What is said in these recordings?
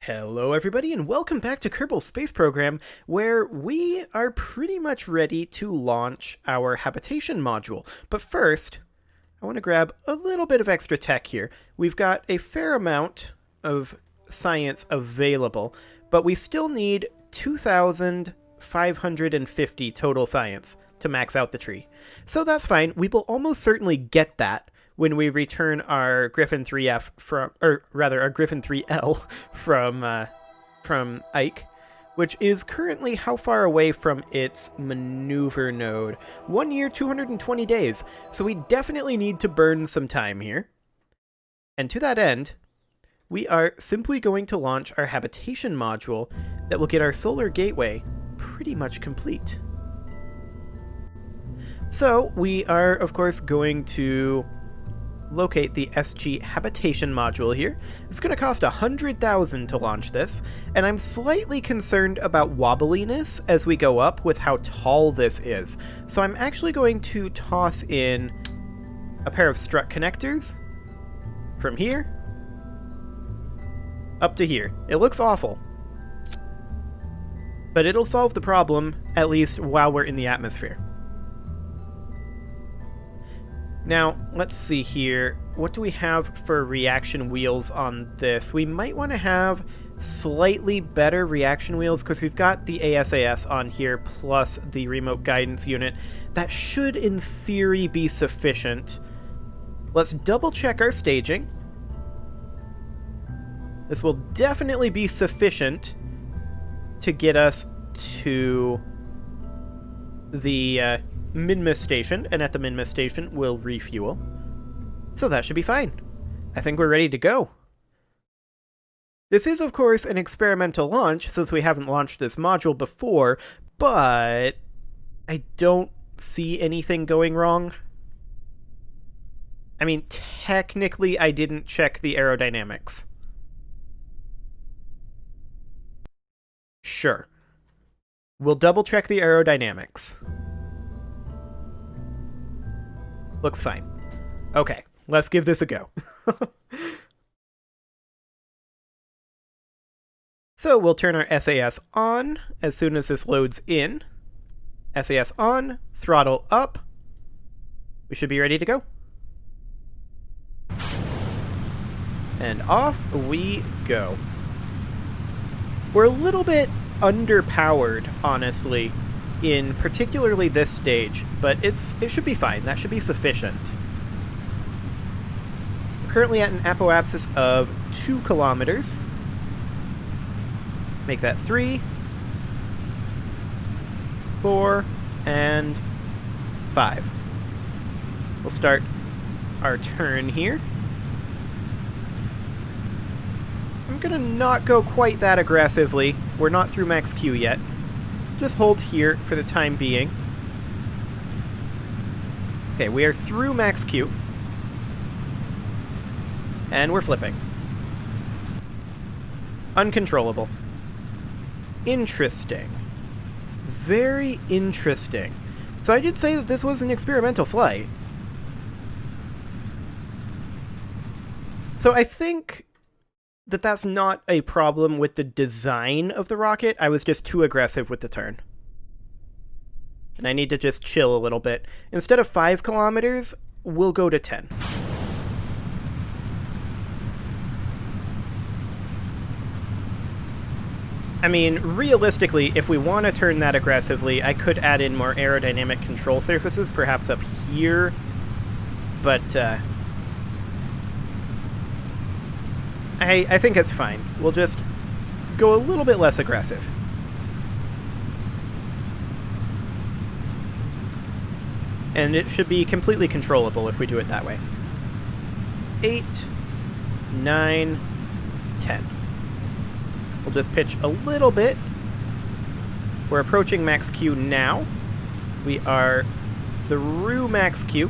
Hello, everybody, and welcome back to Kerbal Space Program, where we are pretty much ready to launch our habitation module. But first, I want to grab a little bit of extra tech here. We've got a fair amount of science available, but we still need 2,550 total science to max out the tree. So that's fine. We will almost certainly get that when we return our Griffin 3F from, or rather, our Griffin 3L from Ike, which is currently how far away from its maneuver node? 1 year, 220 days. So we definitely need to burn some time here. And to that end, we are simply going to launch our habitation module that will get our solar gateway pretty much complete. So we are, of course, going to locate the SG habitation module here. It's going to cost 100,000 to launch this, and I'm slightly concerned about wobbliness as we go up with how tall this is. So I'm actually going to toss in a pair of strut connectors from here up to here. It looks awful, but it'll solve the problem, at least while we're in the atmosphere. Now, let's see here. What do we have for reaction wheels on this? We might want to have slightly better reaction wheels because we've got the ASAS on here plus the remote guidance unit. That should, in theory, be sufficient. Let's double check our staging. This will definitely be sufficient to get us to the Minmus station, and at the Minmus station, we'll refuel. So that should be fine. I think we're ready to go. This is, of course, an experimental launch, since we haven't launched this module before, but I don't see anything going wrong. I mean, technically, I didn't check the aerodynamics. Sure. We'll double check the aerodynamics. Looks fine. Okay, let's give this a go. So we'll turn our SAS on as soon as this loads in. SAS on, throttle up. We should be ready to go. And off we go. We're a little bit underpowered, honestly, in particularly this stage, but it should be fine. That should be sufficient. We're currently at an apoapsis of 2 kilometers. Make that 3, 4, and 5. We'll start our turn here. I'm gonna not go quite that aggressively. We're not through max Q yet. Just hold here for the time being. Okay, we are through max Q. And we're flipping. Uncontrollable. Interesting. Very interesting. So I did say that this was an experimental flight. So I think that that's not a problem with the design of the rocket. I was just too aggressive with the turn. And I need to just chill a little bit. Instead of 5 kilometers, we'll go to 10. I mean, realistically, if we want to turn that aggressively, I could add in more aerodynamic control surfaces, perhaps up here. But, I think it's fine. We'll just go a little bit less aggressive. And it should be completely controllable if we do it that way. 8, 9, 10. We'll just pitch a little bit. We're approaching max Q now. We are through max Q.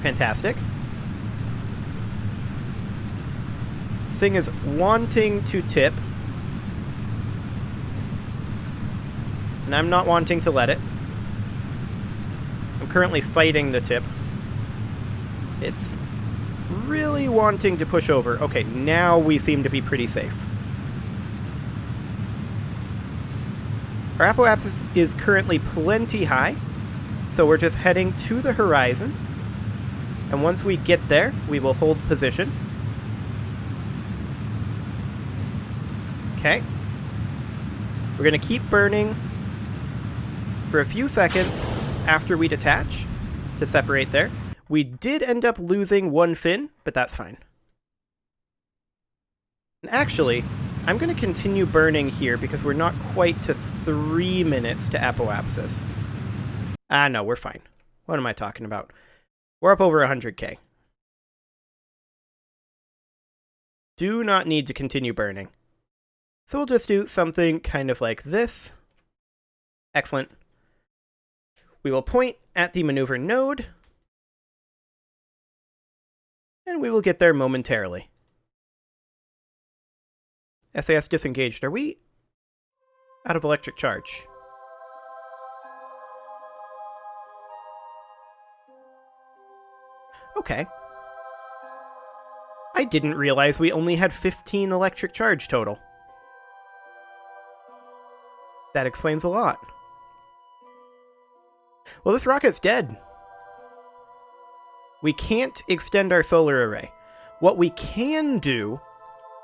Fantastic. This thing is wanting to tip. And I'm not wanting to let it. I'm currently fighting the tip. It's really wanting to push over. Okay, now we seem to be pretty safe. Our apoapsis is currently plenty high, so we're just heading to the horizon. And once we get there, we will hold position. Okay. We're going to keep burning for a few seconds after we detach to separate there. We did end up losing one fin, but that's fine. And actually, I'm going to continue burning here because we're not quite to 3 minutes to apoapsis. Ah, no, we're fine. What am I talking about? We're up over 100k. Do not need to continue burning. So we'll just do something kind of like this. Excellent. We will point at the maneuver node, and we will get there momentarily. SAS disengaged. Are we out of electric charge? Okay. I didn't realize we only had 15 electric charge total. That explains a lot. Well, this rocket's dead. We can't extend our solar array. What we can do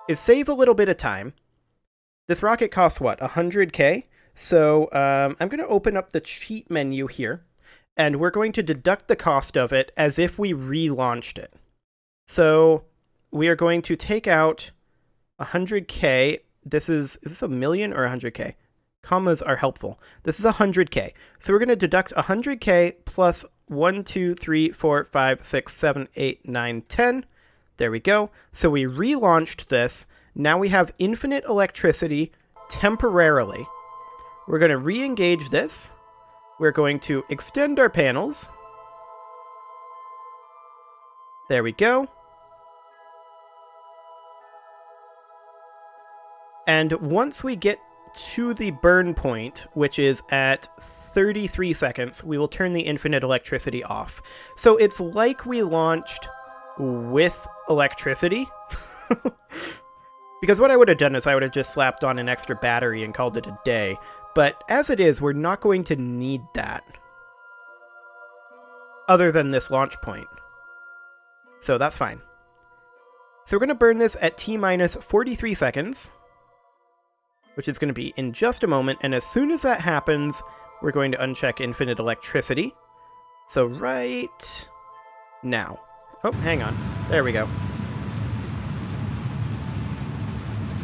is save a little bit of time. This rocket costs what, 100k? So I'm going to open up the cheat menu here, and we're going to deduct the cost of it as if we relaunched it. So we are going to take out 100k. Is this a million or 100k? Commas are helpful. This is 100k. So we're going to deduct 100k plus 1, 2, 3, 4, 5, 6, 7, 8, 9, 10. There we go. So we relaunched this. Now we have infinite electricity temporarily. We're going to re-engage this. We're going to extend our panels. There we go. And once we get to the burn point, which is at 33 seconds, we will turn the infinite electricity off. So it's like we launched with electricity. Because what I would have done is I would have just slapped on an extra battery and called it a day. But as it is, we're not going to need that. Other than this launch point. So that's fine. So we're going to burn this at T-minus 43 seconds. Which is going to be in just a moment. And as soon as that happens, we're going to uncheck infinite electricity. So right now. Oh, hang on. There we go.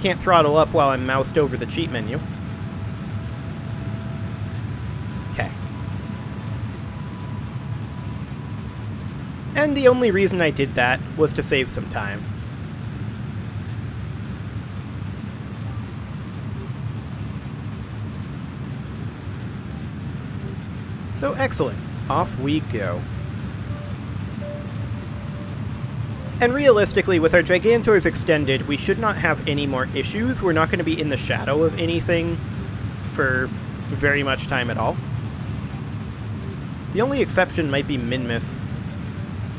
Can't throttle up while I'm moused over the cheat menu. Okay. And the only reason I did that was to save some time. So excellent. Off we go. And realistically, with our Gigantors extended, we should not have any more issues. We're not going to be in the shadow of anything for very much time at all. The only exception might be Minmus,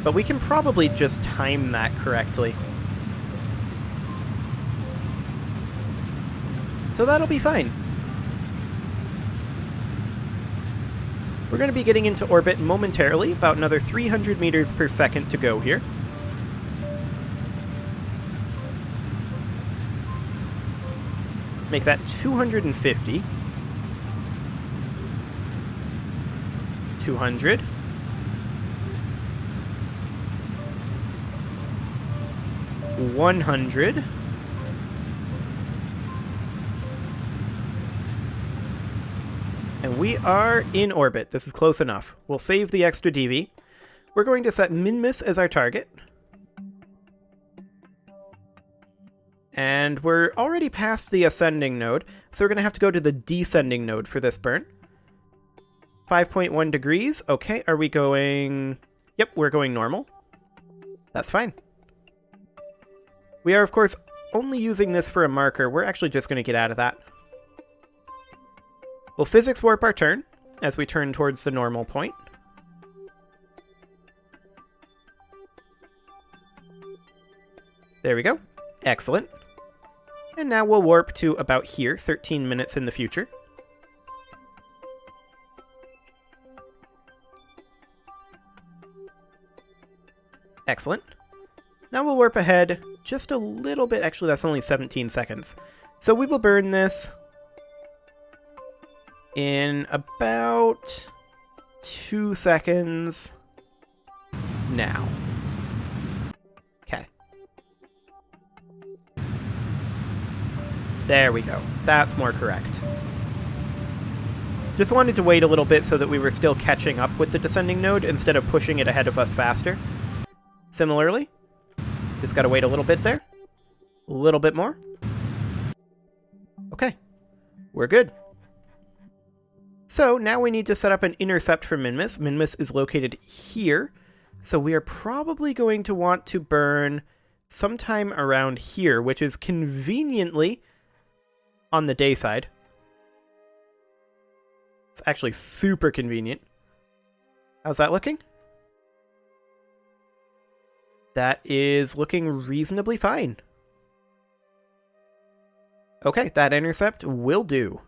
but we can probably just time that correctly. So that'll be fine. We're going to be getting into orbit momentarily, about another 300 meters per second to go here. Make that 250. 200. 100. And we are in orbit. This is close enough. We'll save the extra DV. We're going to set Minmus as our target. And we're already past the ascending node, so we're going to have to go to the descending node for this burn. 5.1 degrees. Okay, are we going... Yep, we're going normal. That's fine. We are, of course, only using this for a marker. We're actually just going to get out of that. We'll physics warp our turn as we turn towards the normal point. There we go. Excellent. And now we'll warp to about here, 13 minutes in the future. Excellent. Now we'll warp ahead just a little bit. Actually, that's only 17 seconds. So we will burn this in about 2 seconds now. Okay. There we go. That's more correct. Just wanted to wait a little bit so that we were still catching up with the descending node instead of pushing it ahead of us faster. Similarly, just gotta wait a little bit there. A little bit more. Okay. We're good. So now we need to set up an intercept for Minmus. Minmus is located here. So we are probably going to want to burn sometime around here, which is conveniently on the day side. It's actually super convenient. How's that looking? That is looking reasonably fine. Okay, that intercept will do.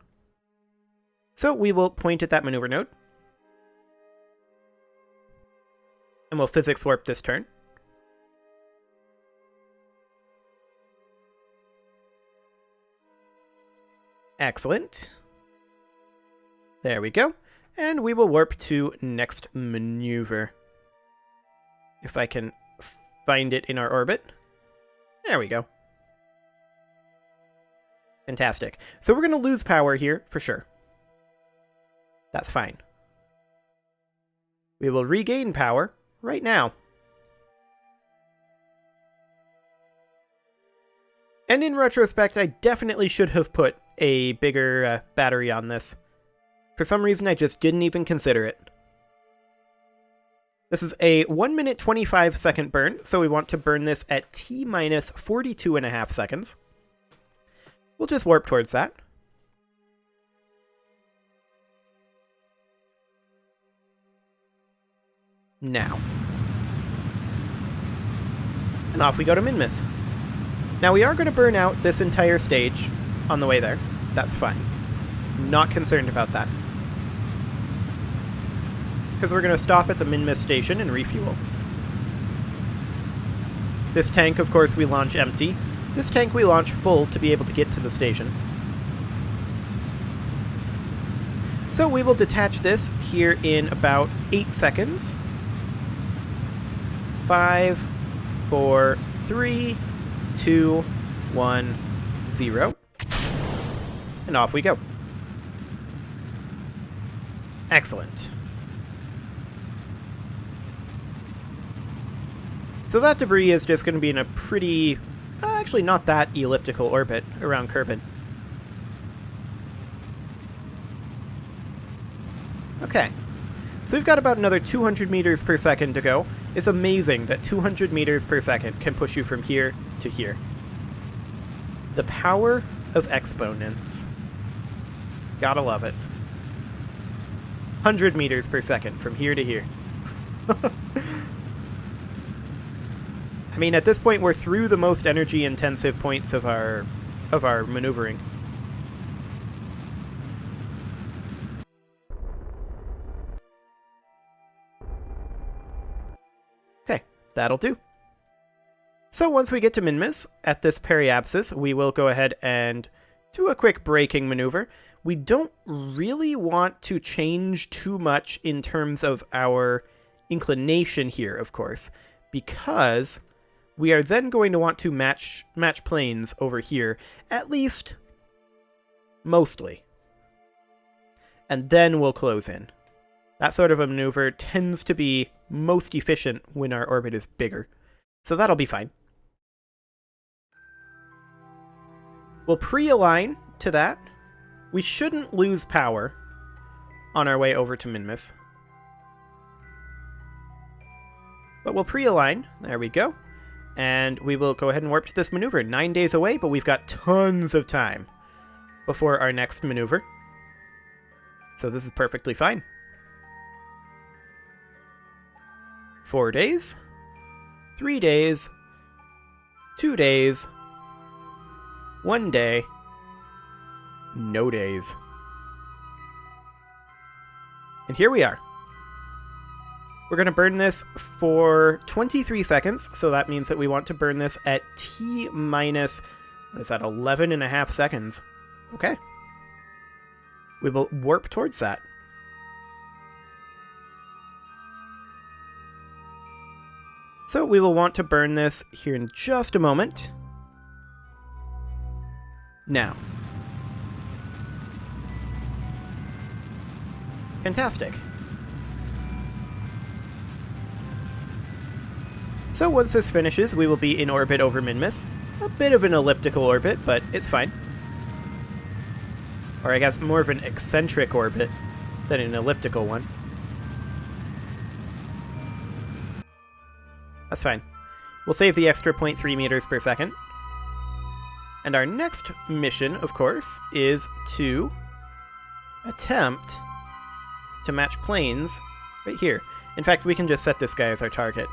So we will point at that maneuver node. And we'll physics warp this turn. Excellent. There we go. And we will warp to next maneuver. If I can find it in our orbit. There we go. Fantastic. So we're going to lose power here, for sure. That's fine. We will regain power right now. And in retrospect, I definitely should have put a bigger battery on this. For some reason, I just didn't even consider it. This is a 1 minute 25 second burn, so we want to burn this at T minus 42.5 seconds. We'll just warp towards that. Now. And off we go to Minmus. Now we are going to burn out this entire stage on the way there. That's fine. Not concerned about that. Because we're going to stop at the Minmus station and refuel. This tank, of course, we launch empty. This tank we launch full to be able to get to the station. So we will detach this here in about 8 seconds. 5, 4, 3, 2, 1, 0. And off we go. Excellent. So that debris is just going to be in a pretty, actually not that elliptical orbit around Kerbal. Okay. So we've got about another 200 meters per second to go. It's amazing that 200 meters per second can push you from here to here. The power of exponents. Gotta love it. 100 meters per second from here to here. I mean, at this point, we're through the most energy-intensive points of our maneuvering. Okay, that'll do. So once we get to Minmus, at this periapsis, we will go ahead and do a quick braking maneuver. We don't really want to change too much in terms of our inclination here, of course, because we are then going to want to match planes over here, at least mostly. And then we'll close in. That sort of a maneuver tends to be most efficient when our orbit is bigger. So that'll be fine. We'll pre-align to that. We shouldn't lose power on our way over to Minmus. But we'll pre-align. There we go. And we will go ahead and warp to this maneuver. 9 days away, but we've got tons of time before our next maneuver. So this is perfectly fine. 4 days, 3 days, 2 days, 1 day, no days. And here we are. We're going to burn this for 23 seconds, so that means that we want to burn this at T minus, what is that, 11 and a half seconds. Okay. We will warp towards that. So we will want to burn this here in just a moment. Now. Fantastic. So once this finishes, we will be in orbit over Minmus. A bit of an elliptical orbit, but it's fine. Or I guess more of an eccentric orbit than an elliptical one. That's fine. We'll save the extra 0.3 meters per second. And our next mission, of course, is to attempt to match planes right here. In fact, we can just set this guy as our target.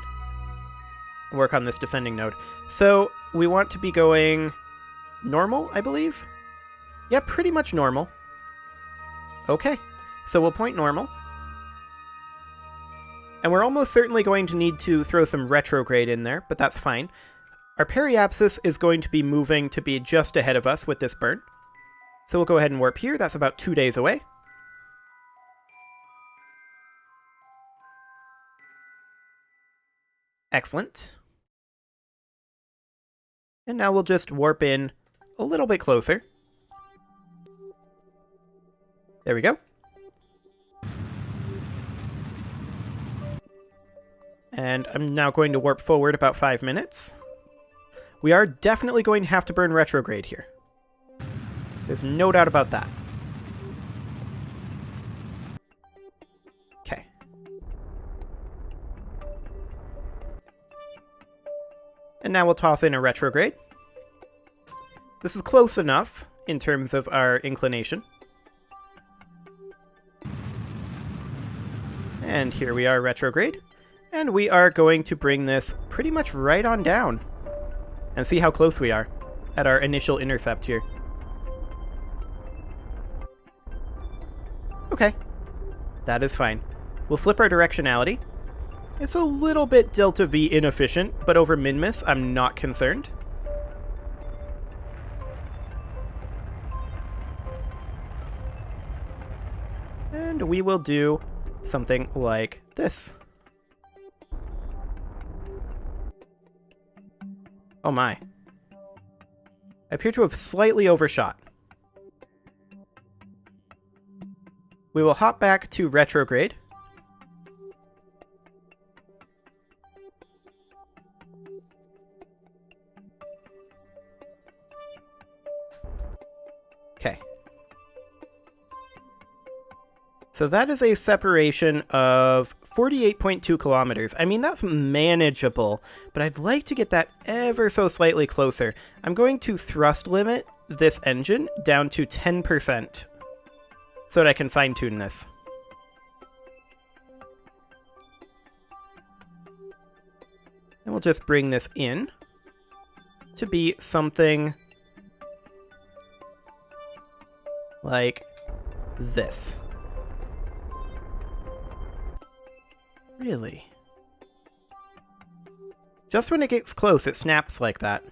Work on this descending node. So we want to be going normal, I believe? Yeah, pretty much normal. Okay, so we'll point normal. And we're almost certainly going to need to throw some retrograde in there, but that's fine. Our periapsis is going to be moving to be just ahead of us with this burn. So we'll go ahead and warp here. That's about 2 days away. Excellent. And now we'll just warp in a little bit closer. There we go. And I'm now going to warp forward about 5 minutes. We are definitely going to have to burn retrograde here. There's no doubt about that. Okay. And now we'll toss in a retrograde. This is close enough in terms of our inclination. And here we are, retrograde. And we are going to bring this pretty much right on down. And see how close we are at our initial intercept here. Okay. That is fine. We'll flip our directionality. It's a little bit delta V inefficient, but over Minmus, I'm not concerned. And we will do something like this. Oh my. I appear to have slightly overshot. We will hop back to retrograde. Okay. So that is a separation of 48.2 kilometers. I mean, that's manageable, but I'd like to get that ever so slightly closer. I'm going to thrust limit this engine down to 10% so that I can fine-tune this. And we'll just bring this in to be something like this. Really? Just when it gets close, it snaps like that.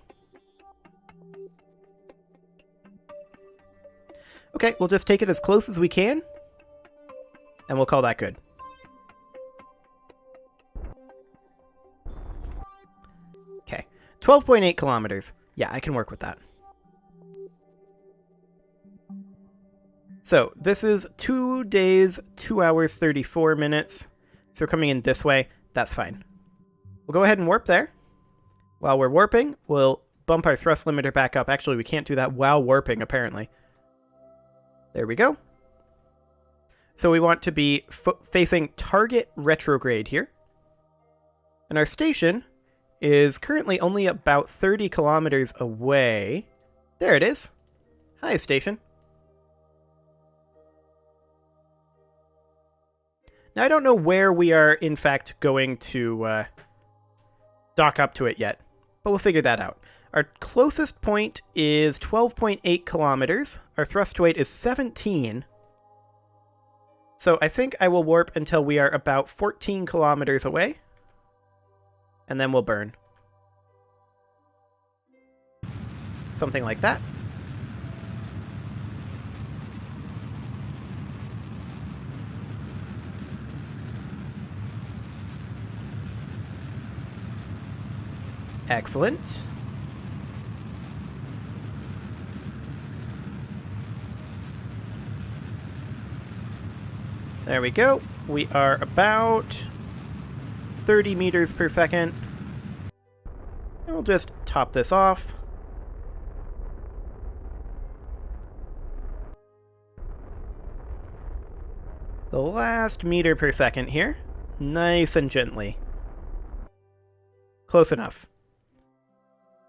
Okay, we'll just take it as close as we can, and we'll call that good. Okay, 12.8 kilometers. Yeah, I can work with that. So, this is 2 days, 2 hours, 34 minutes. So we're coming in this way. That's fine. We'll go ahead and warp there. While we're warping, we'll bump our thrust limiter back up. Actually, we can't do that while warping, apparently. There we go. So we want to be facing target retrograde here. And our station is currently only about 30 kilometers away. There it is. Hi, station. Now, I don't know where we are, in fact, going to dock up to it yet, but we'll figure that out. Our closest point is 12.8 kilometers. Our thrust weight is 17. So I think I will warp until we are about 14 kilometers away. And then we'll burn. Something like that. Excellent. There we go. We are about 30 meters per second. And we'll just top this off. The last meter per second here. Nice and gently. Close enough.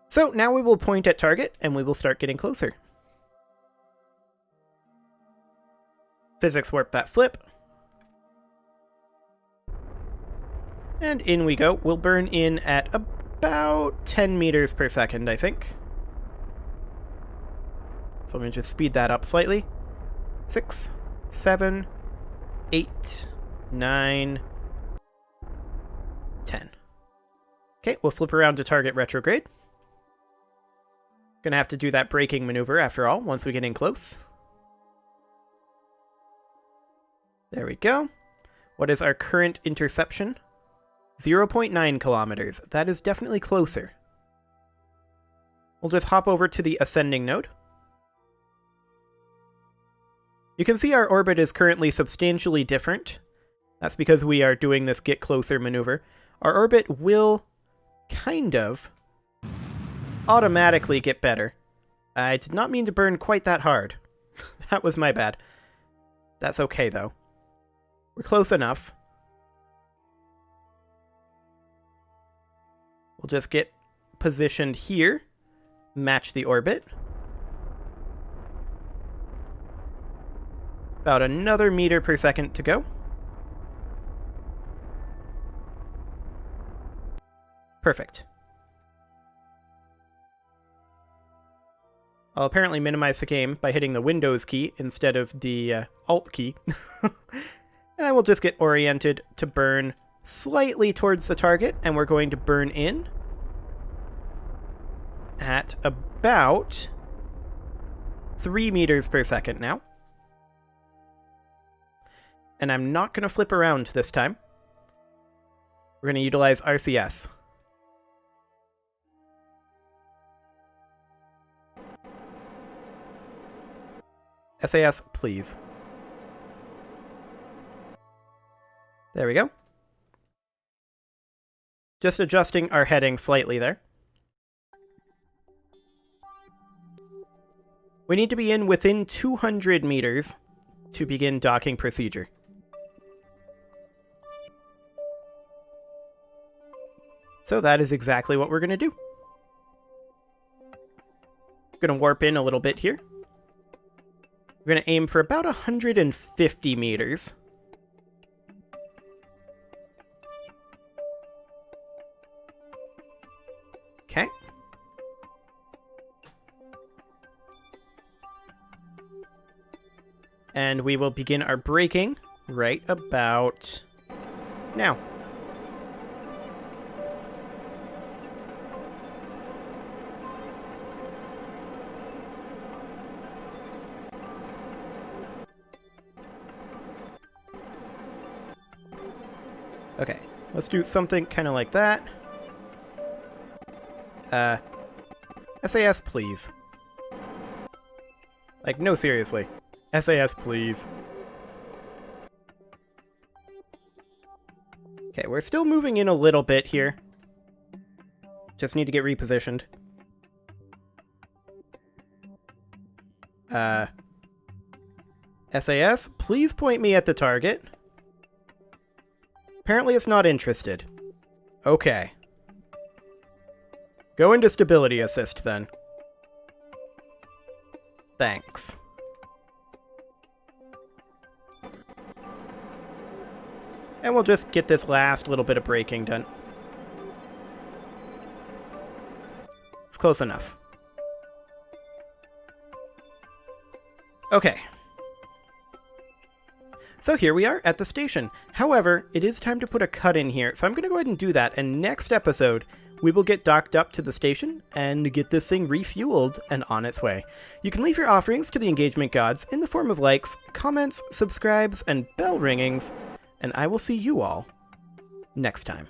So now we will point at target and we will start getting closer. Physics warp that flip. And in we go. We'll burn in at about 10 meters per second, I think. So let me just speed that up slightly. 6, 7, 8, 9, 10. Okay, we'll flip around to target retrograde. Gonna have to do that braking maneuver after all, once we get in close. There we go. What is our current interception? 0.9 kilometers. That is definitely closer. We'll just hop over to the ascending node. You can see our orbit is currently substantially different. That's because we are doing this get closer maneuver. Our orbit will kind of automatically get better. I did not mean to burn quite that hard. That was my bad. That's okay though. We're close enough. We'll just get positioned here. Match the orbit. About another meter per second to go. Perfect. I'll apparently minimize the game by hitting the Windows key instead of the Alt key. And then we'll just get oriented to burn slightly towards the target, and we're going to burn in at about 3 meters per second now. And I'm not going to flip around this time. We're going to utilize RCS. SAS, please. There we go. Just adjusting our heading slightly there. We need to be in within 200 meters to begin docking procedure. So that is exactly what we're going to do. Going to warp in a little bit here. We're going to aim for about 150 meters. Okay. And we will begin our braking right about now. Okay, let's do something kind of like that. SAS, please. Like, no, seriously. SAS, please. Okay, we're still moving in a little bit here. Just need to get repositioned. SAS, please point me at the target. Apparently it's not interested. Okay. Go into stability assist, then. Thanks. And we'll just get this last little bit of braking done. Let's close enough. Okay. So here we are at the station. However, it is time to put a cut in here, so I'm going to go ahead and do that, and next episode, we will get docked up to the station and get this thing refueled and on its way. You can leave your offerings to the engagement gods in the form of likes, comments, subscribes, and bell ringings, and I will see you all next time.